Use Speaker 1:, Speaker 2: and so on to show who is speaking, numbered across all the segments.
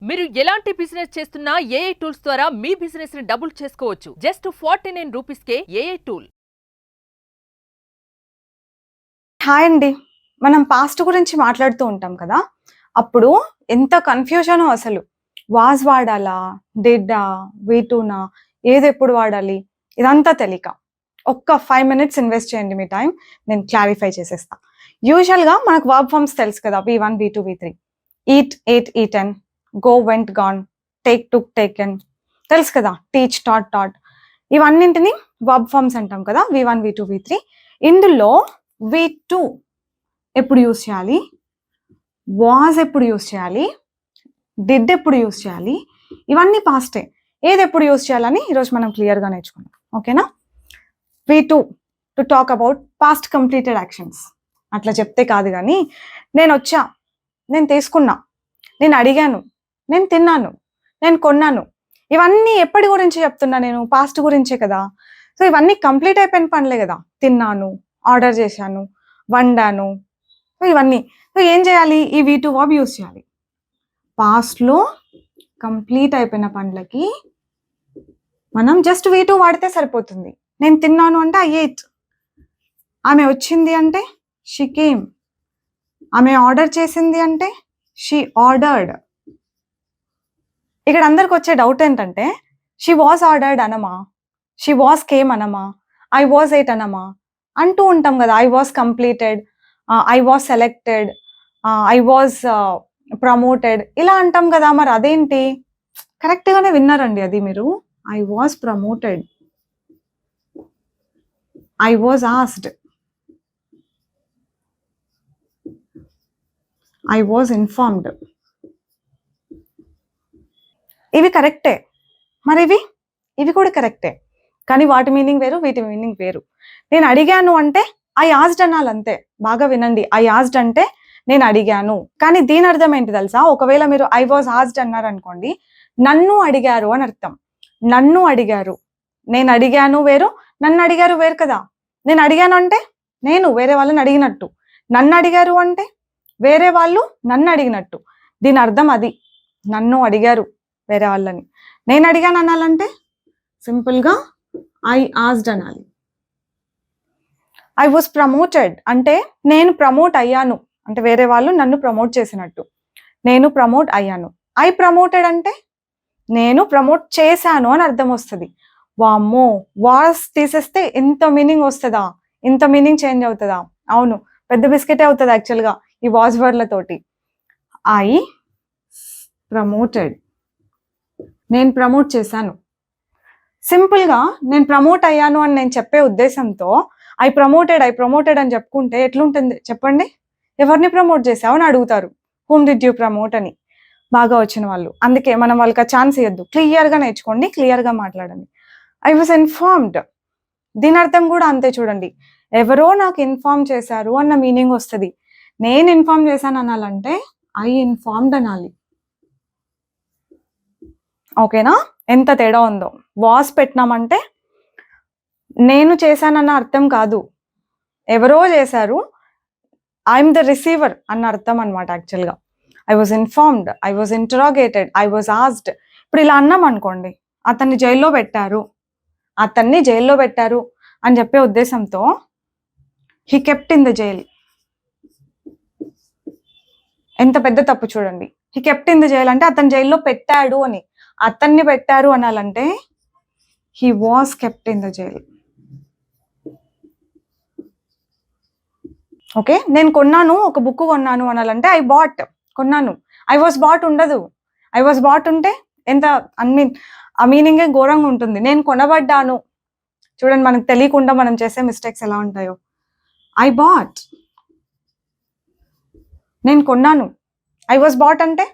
Speaker 1: మీరు ఎలాంటి బిజినెస్ చేస్తున్నా ఏఐ టూల్స్ ద్వారా మీ బిజినెస్ ని డబుల్ చేసుకోవచ్చు. జస్ట్ 49 రూపీస్కే ఏఐ టూల్.
Speaker 2: హాయ్ అండి. మనం పాస్ట్ గురించి మాట్లాడుతూ ఉంటాం కదా, అప్పుడు ఎంత కన్ఫ్యూజన్ అసలు. వాజ్ వాడాలా, డిడ్డా, వీటూనా, ఏది ఎప్పుడు వాడాలి, ఇదంతా తెలియక. ఒక్క 5 minutes ఇన్వెస్ట్ చేయండి మీ టైం, నేను క్లారిఫై చేసేస్తా. యూజువల్గా మనకు వర్బ్ ఫార్మ్స్ తెలుసు కదా, V1, V2, V3. Eat, ate, eaten, go, went, gone, take, took, taken, తెలుసు కదా. టీచ్, టాట్, టాట్, ఇవన్నింటిని వర్బ్ ఫార్మ్స్ అంటాం కదా, V1, V2, V3. ఇందులో V2 ఎప్పుడు యూజ్ చేయాలి, వాజ్ ఎప్పుడు యూజ్ చేయాలి, డిడ్ ఎప్పుడు యూజ్ చేయాలి, ఇవన్నీ పాస్టే. ఏది ఎప్పుడు యూజ్ చేయాలని ఈరోజు మనం క్లియర్గా నేర్చుకున్నాం. ఓకేనా? V2 to talk about past completed actions. అట్లా చెప్తే కాదు, కానీ నేను వచ్చా, నేను తీసుకున్నా, నేను అడిగాను, నేను తిన్నాను, నేను కొన్నాను, ఇవన్నీ ఎప్పటి గురించి చెప్తున్నా నేను? పాస్ట్ గురించే కదా. సో ఇవన్నీ కంప్లీట్ అయిపోయిన పనులే కదా. తిన్నాను, ఆర్డర్ చేశాను, వండాను, సో ఇవన్నీ. సో ఏం చేయాలి? ఈ V2 వర్బ్ యూజ్ చేయాలి. పాస్ట్లో కంప్లీట్ అయిపోయిన పనులకి మనం జస్ట్ V2 వాడితే సరిపోతుంది. నేను తిన్నాను అంటే I ate, ఆమె వచ్చింది అంటే షీ కేమ్, ఆమె ఆర్డర్ చేసింది అంటే షీ ఆర్డర్డ్. ఇక్కడ అందరికి వచ్చే డౌట్ ఏంటంటే, షీ వాజ్ ఆర్డర్డ్ అనమా, షీ వాజ్ కేమ్ అనమా, ఐ వాజ్ ఎయిట్ అనమా అంటూ ఉంటాం కదా. I was completed, I was selected, I was promoted, ఇలా అంటాం కదా. మరి అదేంటి? కరెక్ట్గానే విన్నారండి అది మీరు. I was promoted, I was asked, I was informed. ఇవి కరెక్టే. మరి ఇవి కూడా కరెక్టే, కానీ వాటి మీనింగ్ వేరు, వీటి మీనింగ్ వేరు. నేను అడిగాను అంటే ఐ ఆస్క్డ్ అనాలి అంతే. బాగా వినండి, ఐ ఆస్క్డ్ అంటే నేను అడిగాను. కానీ దీని అర్థం ఏంటి తెలుసా? ఒకవేళ మీరు ఐ వాజ్ ఆస్క్డ్ అన్నారు అనుకోండి, నన్ను అడిగారు అని అర్థం. నన్ను అడిగారు, నేను అడిగాను వేరు, నన్ను అడిగారు వేరు కదా. నేను అడిగాను అంటే నేను వేరే వాళ్ళని అడిగినట్టు, నన్ను అడిగారు అంటే వేరే వాళ్ళు నన్ను అడిగినట్టు. దీని అర్థం అది. నన్ను అడిగారు వేరే వాళ్ళని, నేను అడిగాను అనాలంటే సింపుల్గా ఐ ఆస్క్డ్ అనాలి. ఐ వాజ్ ప్రమోటెడ్ అంటే నేను ప్రమోట్ అయ్యాను, అంటే వేరే వాళ్ళు నన్ను ప్రమోట్ చేసినట్టు. నేను ప్రమోట్ అయ్యాను. ఐ ప్రమోటెడ్ అంటే నేను ప్రమోట్ చేశాను అని అర్థం వస్తుంది. వామ్మో, వాస్ తీసేస్తే ఇంత మీనింగ్ వస్తుందా? ఇంత మీనింగ్ చేంజ్ అవుతుందా? అవును, పెద్ద బిస్కెటే అవుతుంది యాక్చువల్గా ఈ వాజ్ వర్డ్లతోటి. ఐ ప్రమోటెడ్, నేను ప్రమోట్ చేశాను. సింపుల్గా నేను ప్రమోట్ అయ్యాను అని నేను చెప్పే ఉద్దేశంతో ఐ ప్రమోటెడ్ అని చెప్పుకుంటే ఎట్లుంటుంది చెప్పండి? ఎవరిని ప్రమోట్ చేసావు అని అడుగుతారు. హూమ్ డిడ్ యూ ప్రమోట్ అని, బాగా వచ్చిన వాళ్ళు. అందుకే మనం వాళ్ళకి ఛాన్స్ ఇవ్వద్దు. క్లియర్గా నేర్చుకోండి, క్లియర్గా మాట్లాడండి. ఐ వాజ్ ఇన్ఫార్మ్డ్, దీని అర్థం కూడా అంతే. చూడండి, ఎవరో నాకు ఇన్ఫార్మ్ చేశారు అన్న మీనింగ్ వస్తుంది. నేను ఇన్ఫార్మ్ చేశాను అనాలంటే ఐ ఇన్ఫార్మ్డ్ అనాలి. ఓకేనా? ఎంత తేడా ఉందో. వాస్ పెట్టినామంటే నేను చేశానన్న అర్థం కాదు, ఎవరో చేశారు, ఐఎమ్ ద రిసీవర్ అన్న అర్థం అనమాట యాక్చువల్గా. I was informed, I was interrogated, I was asked. ఇప్పుడు ఇలా అన్నాం అనుకోండి, అతన్ని జైల్లో పెట్టారు అని చెప్పే ఉద్దేశంతో he kept in the jail. ఎంత పెద్ద తప్పు చూడండి. He kept in the jail అంటే అతను జైల్లో పెట్టాడు అని. అతన్ని పెట్టారు అనాలంటే he was kept in the jail. Okay, నేను కొన్నాను, ఒక బుక్ కొన్నాను అనాలంటే ఐ బాట్, కొన్నాను. ఐ వాజ్ బాట్ ఉండదు. ఐ వాజ్ బాట్ ఉంటే ఎంత ఆ మీనింగే ఘోరంగా ఉంటుంది. నేను కొనబడ్డాను. చూడండి, మనకు తెలియకుండా మనం చేసే మిస్టేక్స్ ఎలా ఉంటాయో. ఐ బాట్, నేను కొన్నాను. ఐ వాజ్ బాట్ అంటే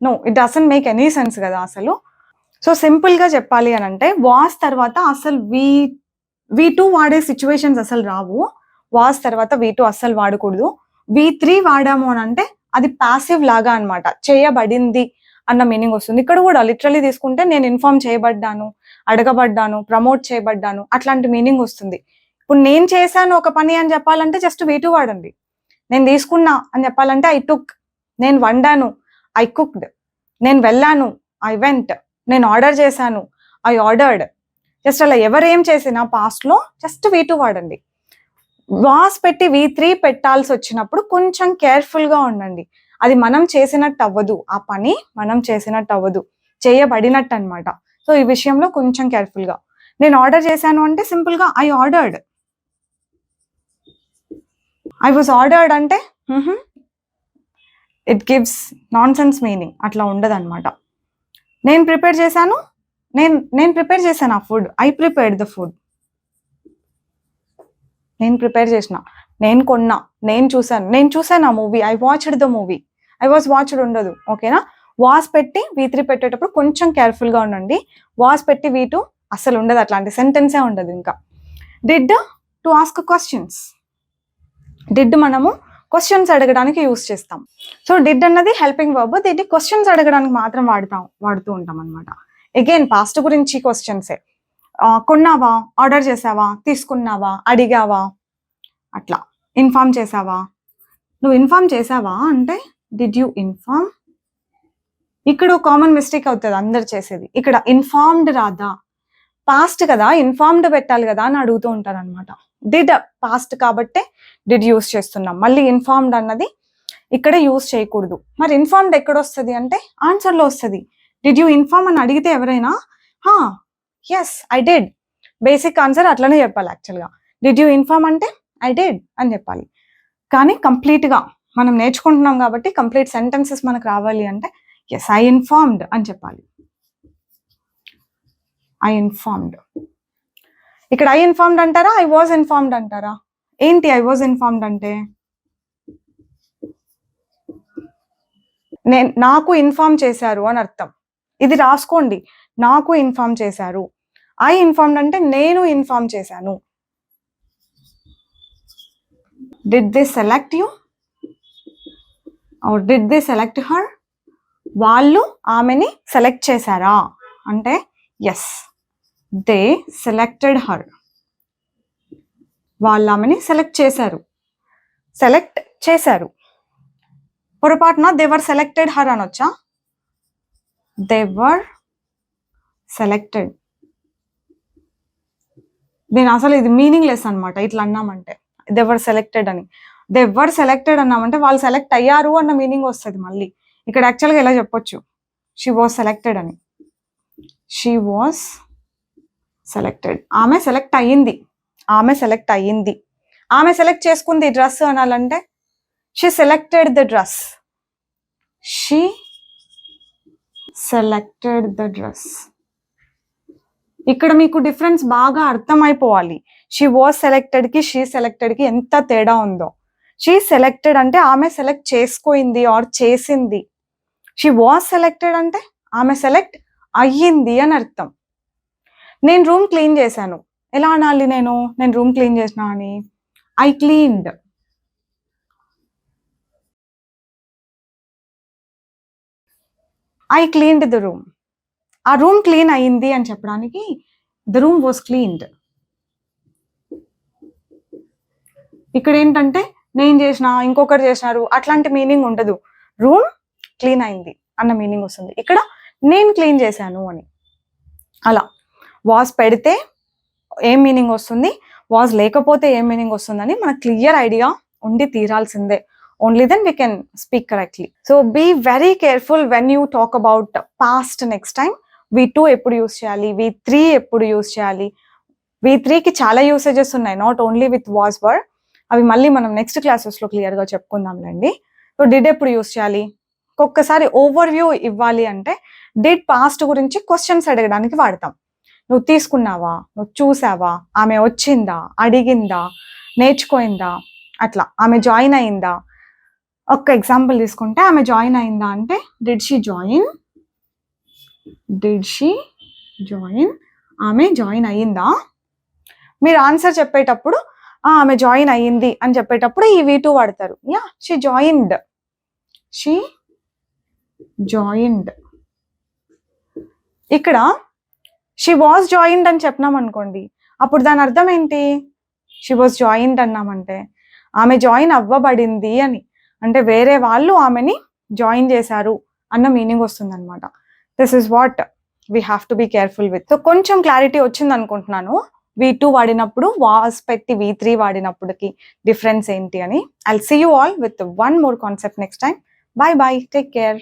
Speaker 2: no, it doesn't make any sense కదా అసలు. సో సింపుల్గా చెప్పాలి అని అంటే వాస్ తర్వాత అసలు V2 వాడే సిచ్యువేషన్స్ అసలు రావు. వాస్ తర్వాత V2 అస్సలు వాడకూడదు. V3 వాడాము అని అంటే అది ప్యాసివ్ లాగా అనమాట, చేయబడింది అన్న మీనింగ్ వస్తుంది. ఇక్కడ కూడా లిటరలీ తీసుకుంటే నేను ఇన్ఫార్మ్ చేయబడ్డాను, అడగబడ్డాను, ప్రమోట్ చేయబడ్డాను, అట్లాంటి మీనింగ్ వస్తుంది. ఇప్పుడు నేను చేశాను ఒక పని అని చెప్పాలంటే జస్ట్ V2 వాడండి. నేను తీసుకున్నా అని చెప్పాలంటే ఐ టుక్, నేను వండాను, ఐ కుక్డ్. నేను వెళ్ళాను, ఐ వెంట్. నేను ఆర్డర్ చేశాను, ఐ ఆర్డర్డ్. జస్ట్ అలా ఎవరేం చేసినా పాస్ట్లో జస్ట్ V2 వాడండి. వాస్ పెట్టి V3 పెట్టాల్సి వచ్చినప్పుడు కొంచెం కేర్ఫుల్గా ఉండండి. అది మనం చేసినట్టు అవ్వదు, ఆ పని మనం చేసినట్టు అవ్వదు, చేయబడినట్టు అనమాట. సో ఈ విషయంలో కొంచెం కేర్ఫుల్గా. నేను ఆర్డర్ చేశాను అంటే సింపుల్గా I ordered. I was ordered అంటే it gives nonsense meaning, అట్లా ఉండదు అనమాట. నేను ప్రిపేర్ చేశాను, నేను ప్రిపేర్ చేశాను ఆ food, I prepared the food. నేను ప్రిపేర్ చేసిన, నేను కొన్నా, నేను చూసాను ఆ movie, I watched the movie. I was watched ఉండదు, ఓకేనా. వాస్ పెట్టి V3 పెట్టేటప్పుడు కొంచెం కేర్ఫుల్గా ఉండండి. వాస్ పెట్టి V2 అసలు ఉండదు, అట్లాంటి సెంటెన్సే ఉండదు. ఇంకా did to ask questions. Did మనము క్వశ్చన్స్ అడగడానికి యూస్ చేస్తాం. సో డిడ్ అన్నది హెల్పింగ్ వర్బ్, దీన్ని క్వశ్చన్స్ అడగడానికి మాత్రం వాడుతూ ఉంటాం అనమాట. అగైన్ పాస్ట్ గురించి క్వశ్చన్సే. కొన్నావా, ఆర్డర్ చేసావా, తీసుకున్నావా, అడిగావా, అట్లా. ఇన్ఫార్మ్ చేసావా, నువ్వు ఇన్ఫార్మ్ చేసావా అంటే డిడ్ యూ ఇన్ఫార్మ్. ఇక్కడ కామన్ మిస్టేక్ అవుతుంది అందరు చేసేది, ఇక్కడ ఇన్ఫార్మ్డ్ రాదా, పాస్ట్ కదా ఇన్ఫార్మ్డ్ పెట్టాలి కదా అని అడుగుతూ ఉంటారు అనమాట. డిడ్ పాస్ట్ కాబట్టే డిడ్ యూస్ చేస్తున్నాం, మళ్ళీ ఇన్ఫార్మ్డ్ అన్నది ఇక్కడ యూస్ చేయకూడదు. మరి ఇన్ఫార్మ్డ్ ఎక్కడ వస్తుంది అంటే ఆన్సర్లో వస్తుంది. డిడ్ యూ ఇన్ఫార్మ్ అని అడిగితే ఎవరైనా yes I did, basic answer అట్లనే చెప్పాలి యాక్చువల్గా. డిడ్ యూ ఇన్ఫార్మ్ అంటే ఐ డిడ్ అని చెప్పాలి. కానీ కంప్లీట్గా మనం నేర్చుకుంటున్నాం కాబట్టి కంప్లీట్ సెంటెన్సెస్ మనకు రావాలి అంటే ఎస్ ఐ ఇన్ఫార్మ్డ్ అని చెప్పాలి. I informed. ఇక్కడ ఐ ఇన్ఫార్మ్డ్ అంటారా, ఐ వాజ్ ఇన్ఫార్మ్డ్ అంటారా? ఏంటి ఐ వాజ్ ఇన్ఫార్మ్డ్ అంటే? నాకు ఇన్ఫార్మ్ చేశారు అని అర్థం. ఇది రాసుకోండి, నాకు ఇన్ఫార్మ్ చేశారు. ఐ ఇన్ఫార్మ్డ్ అంటే నేను ఇన్ఫార్మ్ చేశాను. Did they select you or did they select her? వాళ్ళు ఆమెని సెలెక్ట్ చేశారా అంటే ఎస్ దే సెలెక్టెడ్ హర్. వాళ్ళు ఆమెని సెలెక్ట్ చేశారు. పొరపాటున దేవర్ సెలెక్టెడ్ హర్ అనొచ్చా? దేవర్ సెలెక్టెడ్. దీని అసలు ఇది మీనింగ్లెస్ అనమాట ఇట్లా అన్నామంటే. దేవర్ సెలెక్టెడ్ అని, దేవర్ సెలెక్టెడ్ అన్నామంటే వాళ్ళు సెలెక్ట్ అయ్యారు అన్న మీనింగ్ వస్తుంది మళ్ళీ. ఇక్కడ యాక్చువల్గా ఎలా చెప్పొచ్చు, షీ వాజ్ సెలెక్టెడ్ అని. షీ వాజ్ సెలెక్టెడ్, ఆమె సెలెక్ట్ అయ్యింది. ఆమె సెలెక్ట్ చేసుకుంది డ్రెస్ అనాలంటే she selected the dress. She selected the dress. ఇక్కడ మీకు డిఫరెన్స్ బాగా అర్థమైపోవాలి. షీ వాజ్ సెలెక్టెడ్కి షీ సెలెక్టెడ్కి ఎంత తేడా ఉందో. షీ సెలెక్టెడ్ అంటే ఆమె సెలెక్ట్ చేసుకోయింది ఆర్ చేసింది. షీ వాజ్ సెలెక్టెడ్ అంటే ఆమె సెలెక్ట్ అయ్యింది అని అర్థం. నేను రూమ్ క్లీన్ చేశాను, ఎలా అనాలి? నేను రూమ్ క్లీన్ చేసిన అని I cleaned. I cleaned the room. ఆ రూమ్ క్లీన్ అయ్యింది అని చెప్పడానికి ద రూమ్ వాజ్ క్లీన్డ్. ఇక్కడ ఏంటంటే నేను చేసిన, ఇంకొకరు చేసినారు అట్లాంటి మీనింగ్ ఉండదు. రూమ్ క్లీన్ అయింది అన్న మీనింగ్ వస్తుంది. ఇక్కడ నేను క్లీన్ చేశాను అని. అలా వాజ్ పెడితే ఏం మీనింగ్ వస్తుంది, వాజ్ లేకపోతే ఏం మీనింగ్ వస్తుందని మనకు క్లియర్ ఐడియా ఉండి తీరాల్సిందే. Only then we can speak correctly. So be very careful when you talk about past next time. V2 ఎప్పుడు యూస్ చేయాలి, V3 ఎప్పుడు యూస్ చేయాలి. V3కి చాలా యూసేజెస్ ఉన్నాయి, not only with was were. అవి మళ్ళీ మనం నెక్స్ట్ క్లాసెస్లో క్లియర్గా చెప్పుకుందాంలేండి. సో డిడ్ ఎప్పుడు యూస్ చేయాలి, ఒక్కసారి ఓవర్ వ్యూ ఇవ్వాలి అంటే డిడ్ పాస్ట్ గురించి క్వశ్చన్స్ అడగడానికి వాడతాం. నువ్వు తీసుకున్నావా, నువ్వు చూసావా, ఆమె వచ్చిందా, అడిగిందా, నేర్చుకోయిందా, అట్లా. ఆమె జాయిన్ అయిందా. ఒక్క ఎగ్జాంపుల్ తీసుకుంటే ఆమె జాయిన్ అయిందా అంటే డిడ్ షీ జాయిన్. ఆమె జాయిన్ అయ్యిందా. మీరు ఆన్సర్ చెప్పేటప్పుడు ఆమె జాయిన్ అయ్యింది అని చెప్పేటప్పుడు ఈ V2 వాడతారు. Yeah she joined. ఇక్కడ షీ వాజ్ జాయిన్డ్ అని చెప్పినాం అనుకోండి, అప్పుడు దాని అర్థం ఏంటి? షీ వాజ్ జాయిన్డ్ అన్నామంటే ఆమె జాయిన్ అవ్వబడింది అని, అంటే వేరే వాళ్ళు ఆమెని జాయిన్ చేశారు అన్న మీనింగ్ వస్తుంది అనమాట. This is what we have to be careful with. So కొంచెం క్లారిటీ వచ్చింది అనుకుంటున్నాను. V2 వాడినప్పుడు వాస్ పెట్టి V3 వాడినప్పటికి డిఫరెన్స్ ఏంటి అని. I'll see you all with one more concept next time. Bye bye. Take care.